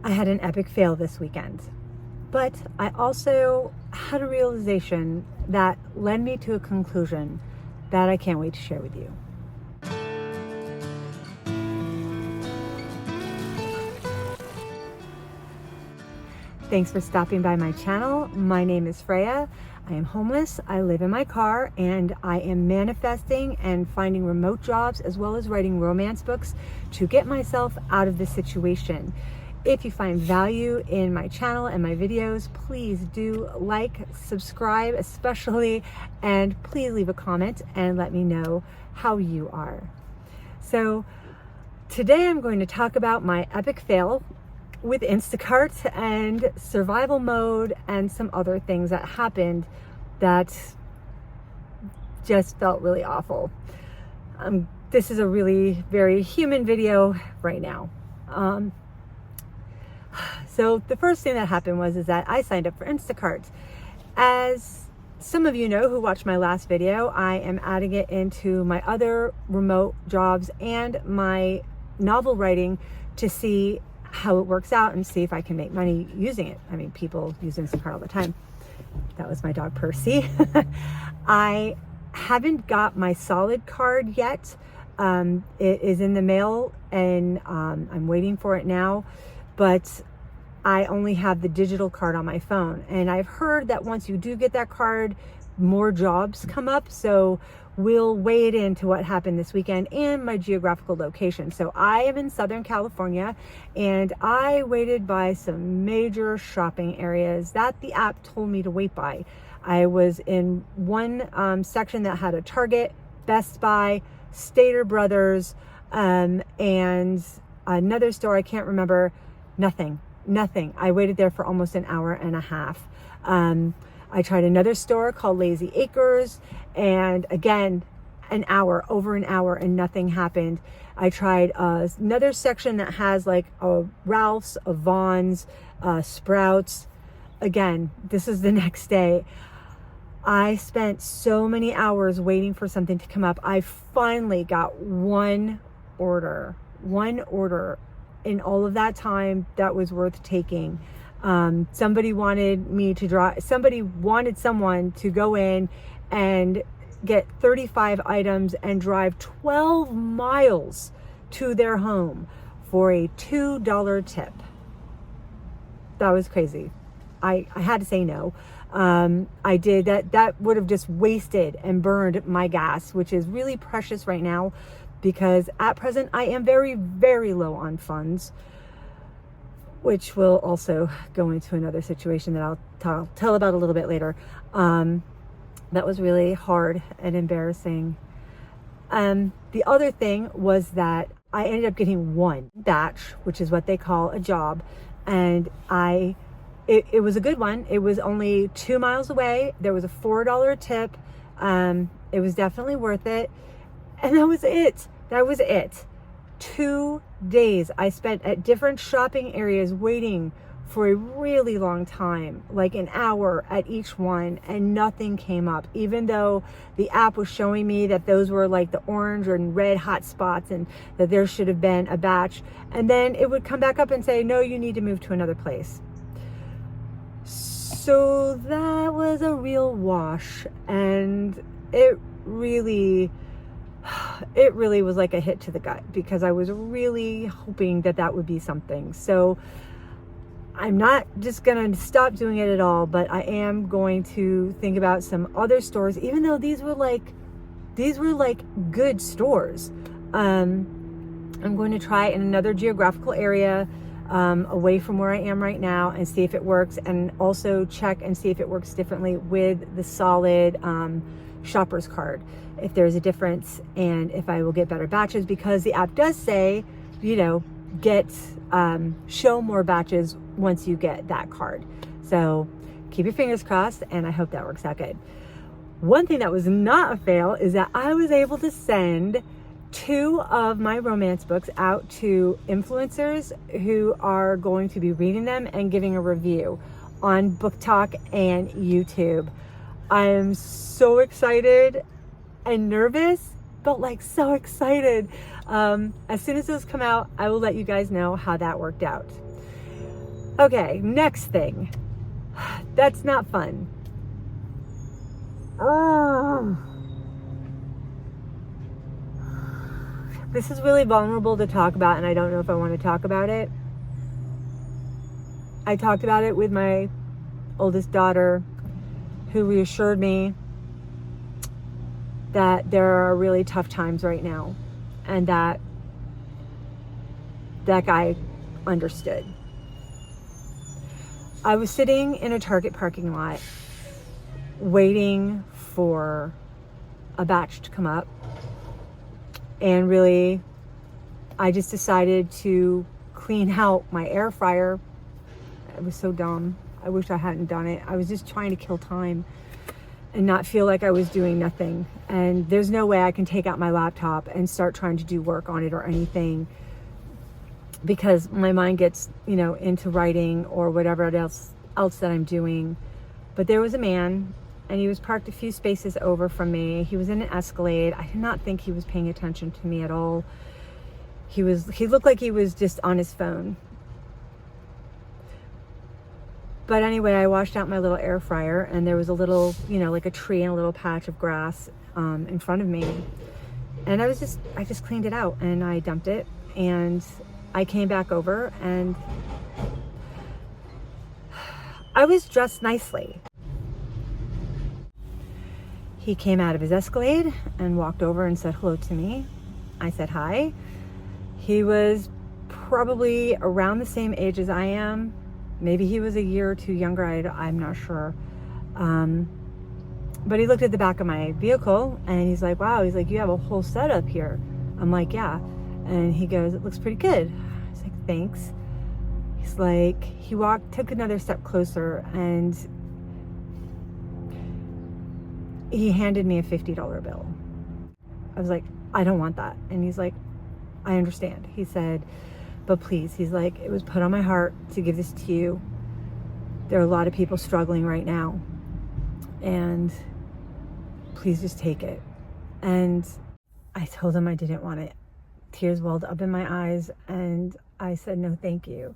I had an epic fail this weekend, but I also had a realization that led me to a conclusion that I can't wait to share with you. Thanks for stopping by my channel. My name is Freya. I am homeless. I live in my car, and I am manifesting and finding remote jobs as well as writing romance books to get myself out of this situation. If you find value in my channel and my videos, please do like, subscribe especially, and please leave a comment and let me know how you are. So today I'm going to talk about my epic fail with Instacart and survival mode and some other things that happened that just felt really awful. This is a really very human video right now. So the first thing that happened is that I signed up for Instacart. As some of you know who watched my last video, I am adding it into my other remote jobs and my novel writing to see how it works out and see if I can make money using it. I mean, people use Instacart all the time. That was my dog Percy. I haven't got my solid card yet. It is in the mail and I'm waiting for it now, but I only have the digital card on my phone. And I've heard that once you do get that card, more jobs come up. So we'll weigh it into what happened this weekend and my geographical location. So I am in Southern California, and I waited by some major shopping areas that the app told me to wait by. I was in one section that had a Target, Best Buy, Stater Brothers, and another store I can't remember. Nothing. I waited there for almost an hour and a half. I tried another store called Lazy Acres, and again, over an hour, and nothing happened. I tried another section that has like a Ralph's, a Vaughn's, Sprouts. Again, this is the next day. I spent so many hours waiting for something to come up. I finally got one order in all of that time that was worth taking. Somebody wanted someone to go in and get 35 items and drive 12 miles to their home for a $2 tip. That was crazy. I had to say no. I did that would have just wasted and burned my gas, which is really precious right now because at present I am very, very low on funds, which will also go into another situation that I'll tell about a little bit later. That was really hard and embarrassing. The other thing was that I ended up getting one batch, which is what they call a job, and it was a good one. It was only 2 miles away. There was a $4 tip. It was definitely worth it, and that was it. 2 days I spent at different shopping areas waiting for a really long time, like an hour at each one, and nothing came up, even though the app was showing me that those were like the orange and red hot spots and that there should have been a batch. And then it would come back up and say, no, you need to move to another place. So that was a real wash, and it really was like a hit to the gut because I was really hoping that would be something. So I'm not just gonna stop doing it at all, but I am going to think about some other stores, even though these were like good stores. I'm going to try in another geographical area away from where I am right now and see if it works, and also check and see if it works differently with the solid shopper's card, if there's a difference and if I will get better batches, because the app does say, show more batches once you get that card. So keep your fingers crossed, and I hope that works out good. One thing that was not a fail is that I was able to send 2 of my romance books out to influencers who are going to be reading them and giving a review on Book Talk and YouTube. I am so excited and nervous, but so excited. As soon as those come out, I will let you guys know how that worked out. Okay, next thing. That's not fun. Oh. This is really vulnerable to talk about, and I don't know if I want to talk about it. I talked about it with my oldest daughter, who reassured me that there are really tough times right now, and that guy understood. I was sitting in a Target parking lot waiting for a batch to come up, and really I just decided to clean out my air fryer. It was so dumb. I wish I hadn't done it. I was just trying to kill time and not feel like I was doing nothing. And there's no way I can take out my laptop and start trying to do work on it or anything, because my mind gets, into writing or whatever else that I'm doing. But there was a man, and he was parked a few spaces over from me. He was in an Escalade. I did not think he was paying attention to me at all. He looked like he was just on his phone. But anyway, I washed out my little air fryer, and there was a little, like a tree and a little patch of grass in front of me. And I just cleaned it out, and I dumped it, and I came back over, and I was dressed nicely. He came out of his Escalade and walked over and said hello to me. I said hi. He was probably around the same age as I am. Maybe he was a year or two younger. I'm not sure. But he looked at the back of my vehicle, and he's like, wow, he's like, you have a whole setup here. I'm like, yeah. And he goes, it looks pretty good. I was like, thanks. He's like, took another step closer, and he handed me a $50 bill. I was like, I don't want that. And he's like, I understand. He said, but please, he's like, it was put on my heart to give this to you. There are a lot of people struggling right now, and please just take it. And I told him I didn't want it. Tears welled up in my eyes, and I said, no, thank you.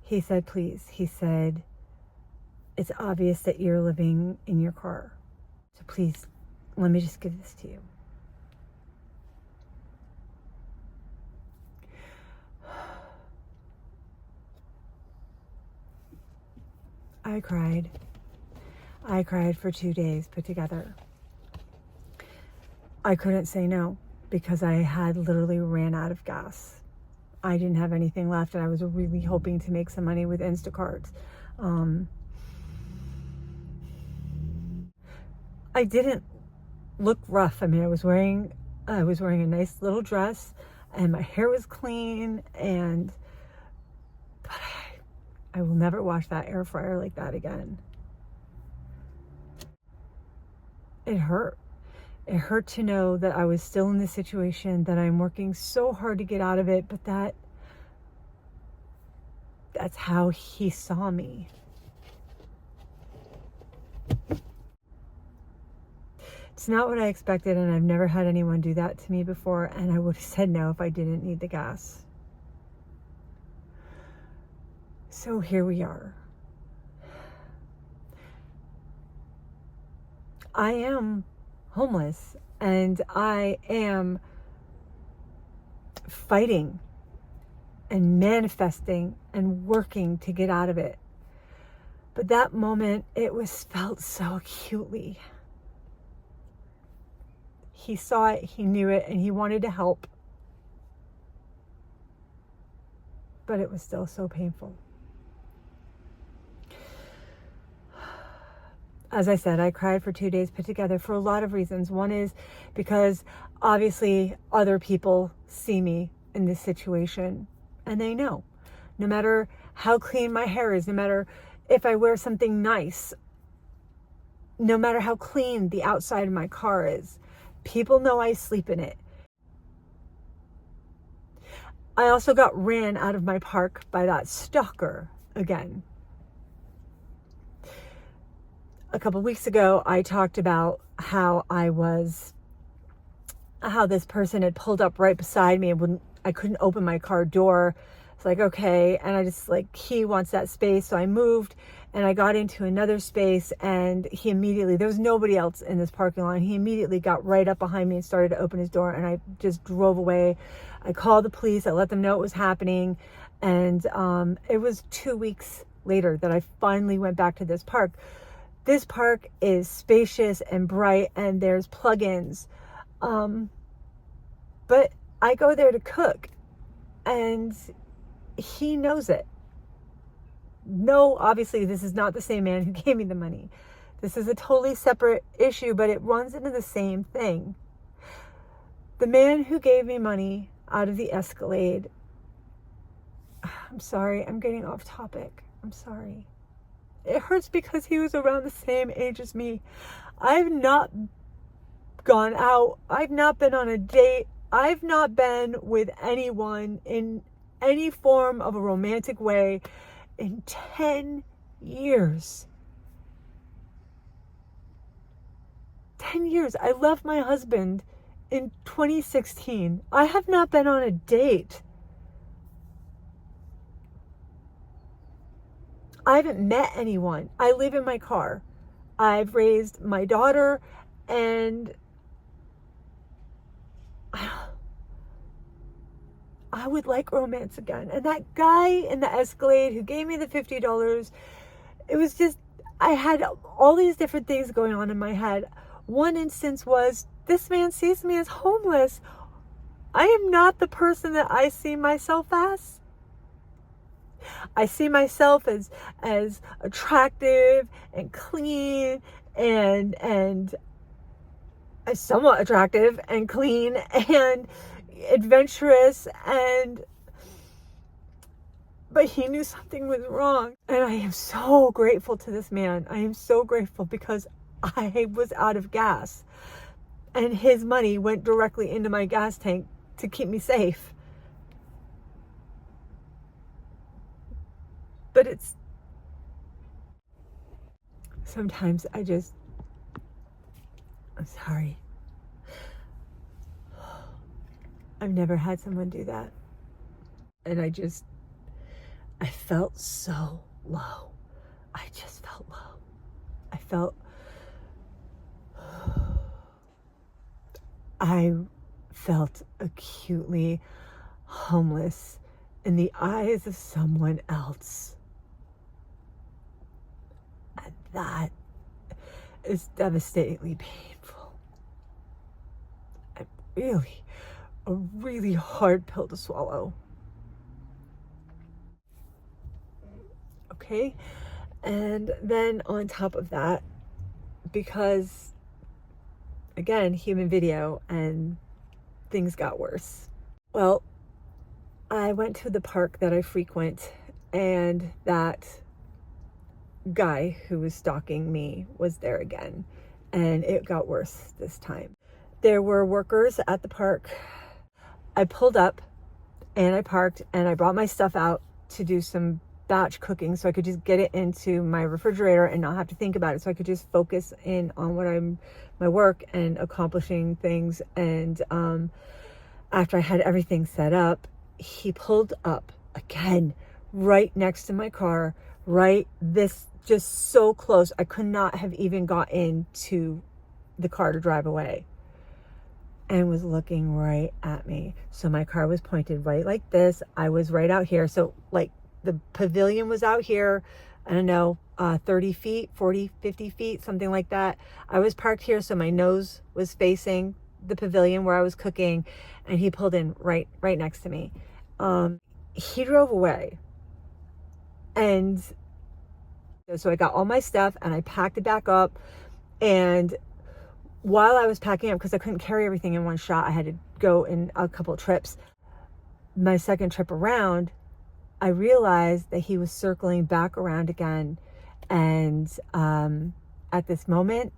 He said, please. He said, it's obvious that you're living in your car. So please, let me just give this to you. I cried. I cried for 2 days put together. I couldn't say no because I had literally ran out of gas. I didn't have anything left, and I was really hoping to make some money with Instacart. I didn't look rough. I mean, I was wearing a nice little dress, and my hair was clean, but I will never wash that air fryer like that again. It hurt. It hurt to know that I was still in this situation, that I'm working so hard to get out of it, but that's how he saw me. It's not what I expected, and I've never had anyone do that to me before, and I would have said no if I didn't need the gas. So here we are. I am homeless, and I am fighting and manifesting and working to get out of it. But that moment, it was felt so acutely. He saw it, he knew it, and he wanted to help. But it was still so painful. As I said, I cried for 2 days put together for a lot of reasons. One is because obviously other people see me in this situation, and they know. No matter how clean my hair is, no matter if I wear something nice, no matter how clean the outside of my car is, people know I sleep in it. I also got ran out of my park by that stalker again. A couple weeks ago, I talked about how this person had pulled up right beside me, and I couldn't open my car door, It's like, okay. And I just like, he wants that space. So I moved and I got into another space, and he immediately, there was nobody else in this parking lot. He immediately got right up behind me and started to open his door, and I just drove away. I called the police. I let them know what was happening. And it was 2 weeks later that I finally went back to this park. This park is spacious and bright, and there's plugins. But I go there to cook, and he knows it. No, obviously this is not the same man who gave me the money. This is a totally separate issue, but it runs into the same thing. The man who gave me money out of the Escalade, I'm sorry, I'm getting off topic. I'm sorry. It hurts because he was around the same age as me. I've not gone out. I've not been on a date. I've not been with anyone in any form of a romantic way in 10 years. 10 years. I left my husband in 2016. I have not been on a date. I haven't met anyone. I live in my car. I've raised my daughter, and I would like romance again. And that guy in the Escalade who gave me the $50, it was just, I had all these different things going on in my head. One instance was, this man sees me as homeless. I am not the person that I see myself as. I see myself as attractive and clean and somewhat attractive and clean and adventurous, but he knew something was wrong. And I am so grateful to this man. I am so grateful, because I was out of gas and his money went directly into my gas tank to keep me safe. But it's, sometimes I'm sorry. I've never had someone do that. And I felt so low. I just felt low. I felt acutely homeless in the eyes of someone else. And that is devastatingly painful. A really hard pill to swallow. Okay? And then on top of that, because again, human video, and things got worse. Well, I went to the park that I frequent, and that guy who was stalking me was there again, and it got worse this time. There were workers at the park. I pulled up and I parked, and I brought my stuff out to do some batch cooking so I could just get it into my refrigerator and not have to think about it, so I could just focus in on my work and accomplishing things. And after I had everything set up, he pulled up again right next to my car, just so close. I could not have even got into the car to drive away, and was looking right at me. So my car was pointed right like this. I was right out here. So like the pavilion was out here, I don't know, 30 feet, 40, 50 feet, something like that. I was parked here, so my nose was facing the pavilion where I was cooking, and he pulled in right next to me. He drove away. And so I got all my stuff and I packed it back up. And while I was packing up, because I couldn't carry everything in one shot, I had to go in a couple trips. My second trip around, I realized that he was circling back around again. And at this moment,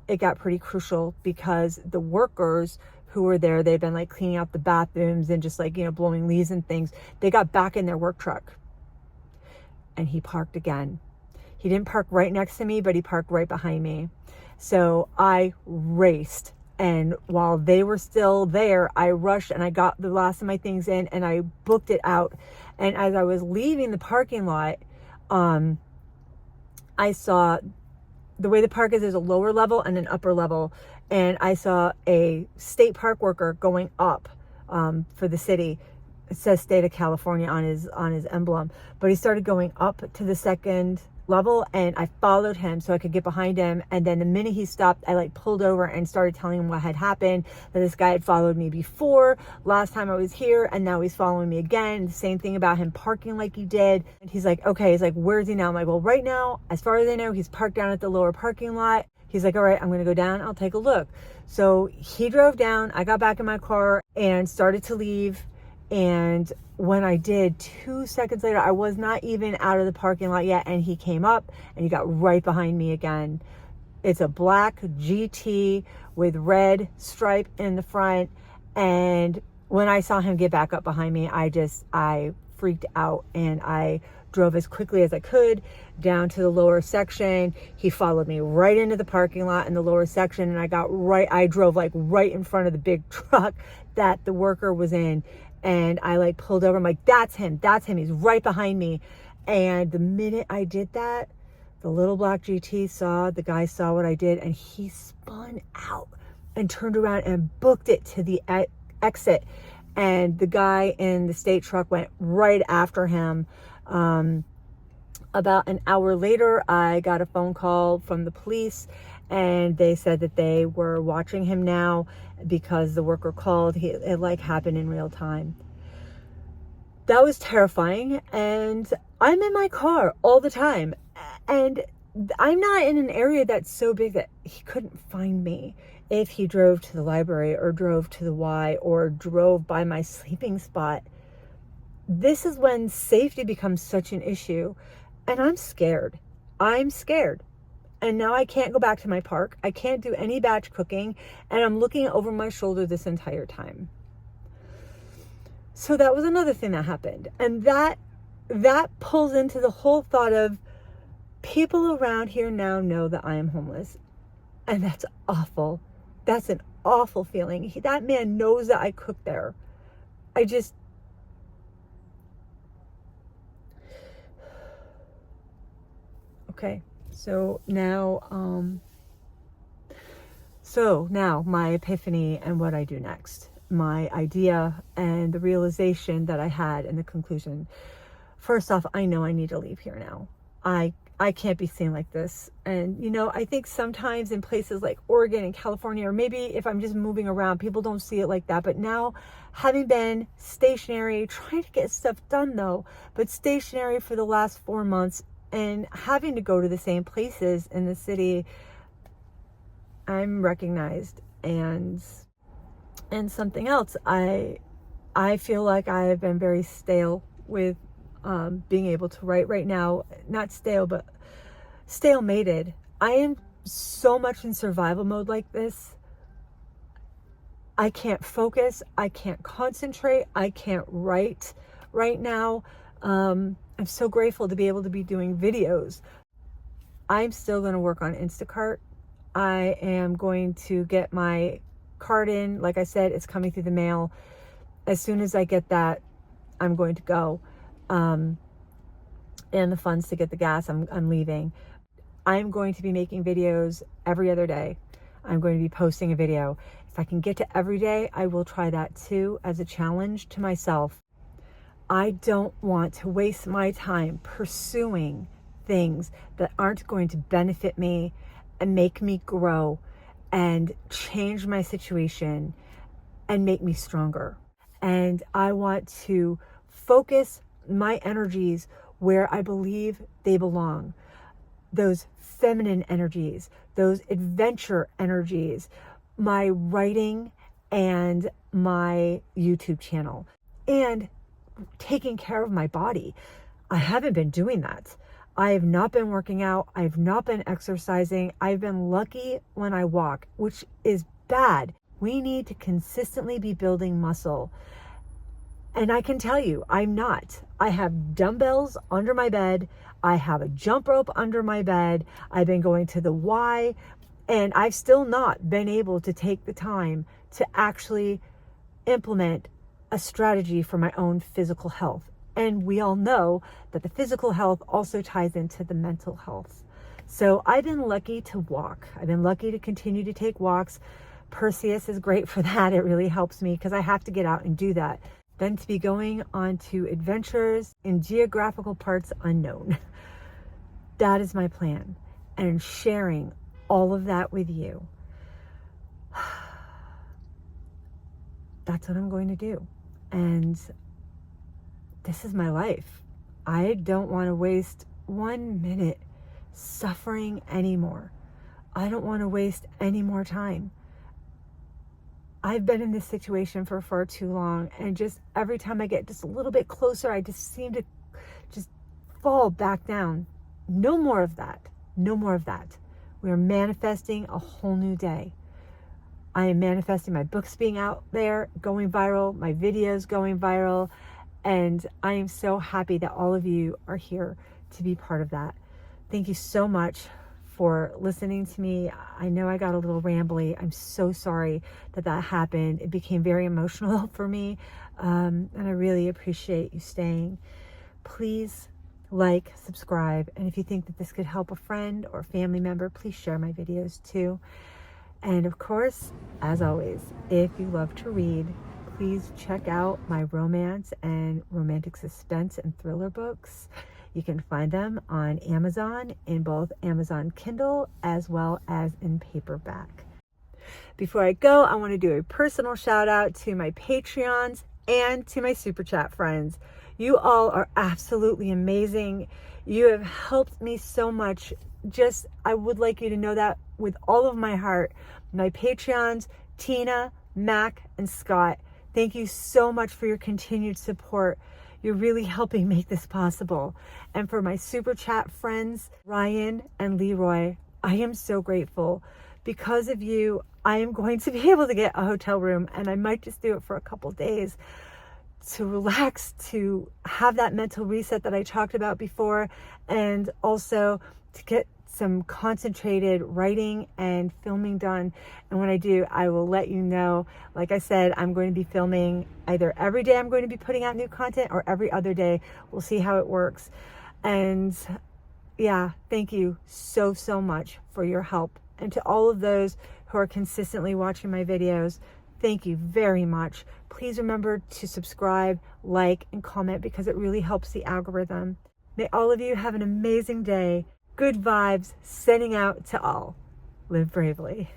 it got pretty crucial, because the workers who were there, they'd been like cleaning out the bathrooms and just like, blowing leaves and things. They got back in their work truck, and he parked again. He didn't park right next to me, but he parked right behind me. So I raced And while they were still there, I rushed and I got the last of my things in and I booked it out. And as I was leaving the parking lot, I saw the way the park is, there's a lower level and an upper level. And I saw a state park worker going up for the city. It says state of California on his emblem, but he started going up to the second level, and I followed him so I could get behind him. And then the minute he stopped, I like pulled over and started telling him what had happened, that this guy had followed me before last time I was here, and now he's following me again. The same thing about him parking like he did. And he's like, okay, he's like, where's he now? I'm like, well, right now, as far as I know, he's parked down at the lower parking lot. He's like, all right, I'm going to go down. I'll take a look. So he drove down. I got back in my car and started to leave. And when I did, 2 seconds later, I was not even out of the parking lot yet, and he came up and he got right behind me again. It's a black GT with red stripe in the front. And when I saw him get back up behind me, I freaked out, and I drove as quickly as I could down to the lower section. He followed me right into the parking lot in the lower section, and I drove like right in front of the big truck that the worker was in. And I like pulled over. I'm like, that's him. He's right behind me. And the minute I did that, the little black GT the guy saw what I did, and he spun out and turned around and booked it to the exit. And the guy in the state truck went right after him. About an hour later, I got a phone call from the police, and they said that they were watching him now because the worker called. It like happened in real time. That was terrifying. And I'm in my car all the time, and I'm not in an area that's so big that he couldn't find me if he drove to the library or drove to the Y or drove by my sleeping spot. This is when safety becomes such an issue, and I'm scared. And now I can't go back to my park. I can't do any batch cooking, and I'm looking over my shoulder this entire time. So that was another thing that happened. And that pulls into the whole thought of people around here now know that I am homeless. And that's awful. That's an awful feeling. That man knows that I cook there. Okay. So now my epiphany and what I do next, my idea and the realization that I had and the conclusion. First off, I know I need to leave here now. I can't be seen like this. And, I think sometimes in places like Oregon and California, or maybe if I'm just moving around, people don't see it like that. But now, having been stationary, trying to get stuff done though, but stationary for the last 4 months, and having to go to the same places in the city, I'm recognized. And something else, I feel like I have been very stale with being able to write right now. Not stale, but stalemated. I am so much in survival mode like this. I can't focus. I can't concentrate. I can't write right now. I'm so grateful to be able to be doing videos. I'm still going to work on Instacart. I am going to get my card in. Like I said, it's coming through the mail. As soon as I get that, I'm going to go. And the funds to get the gas, I'm leaving. I'm going to be making videos every other day. I'm going to be posting a video. If I can get to every day, I will try that too, as a challenge to myself. I don't want to waste my time pursuing things that aren't going to benefit me and make me grow and change my situation and make me stronger. And I want to focus my energies where I believe they belong. Those feminine energies, those adventure energies, my writing and my YouTube channel, and taking care of my body. I haven't been doing that. I have not been working out. I've not been exercising. I've been lucky when I walk, which is bad. We need to consistently be building muscle. And I can tell you, I'm not. I have dumbbells under my bed. I have a jump rope under my bed. I've been going to the Y And I've still not been able to take the time to actually implement a strategy for my own physical health. And we all know that the physical health also ties into the mental health. So I've been lucky to walk. I've been lucky to continue to take walks. Perseus is great for that. It really helps me because I have to get out and do that. Then to be going on to adventures in geographical parts unknown. That is my plan. And sharing all of that with you. That's what I'm going to do. And this is my life. I don't want to waste 1 minute suffering anymore. I don't want to waste any more time. I've been in this situation for far too long, and just every time I get just a little bit closer, I just seem to just fall back down. No more of that. No more of that. We are manifesting a whole new day. I am manifesting my books being out there, going viral, my videos going viral, and I am so happy that all of you are here to be part of that. Thank you so much for listening to me. I know I got a little rambly. I'm so sorry that that happened. It became very emotional for me, and I really appreciate you staying. Please like, subscribe, and if you think that this could help a friend or family member, please share my videos too. And of course, as always, if you love to read, please check out my romance and romantic suspense and thriller books. You can find them on Amazon in both Amazon Kindle as well as in paperback. Before I go, I want to do a personal shout out to my Patreons and to my Super Chat friends. You all are absolutely amazing. You have helped me so much. I would like you to know that with all of my heart. My Patreons, Tina, Mac, and Scott, thank you so much for your continued support. You're really helping make this possible. And for my Super Chat friends, Ryan and Leroy, I am so grateful. Because of you, I am going to be able to get a hotel room, and I might just do it for a couple days to relax, to have that mental reset that I talked about before, and also to get some concentrated writing and filming done. And when I do, I will let you know. Like I said, I'm going to be filming either every day I'm going to be putting out new content, or every other day. We'll see how it works. And yeah, thank you so much for your help. And to all of those who are consistently watching my videos, thank you very much. Please remember to subscribe, like, and comment, because it really helps the algorithm. May all of you have an amazing day. Good vibes sending out to all. Live bravely.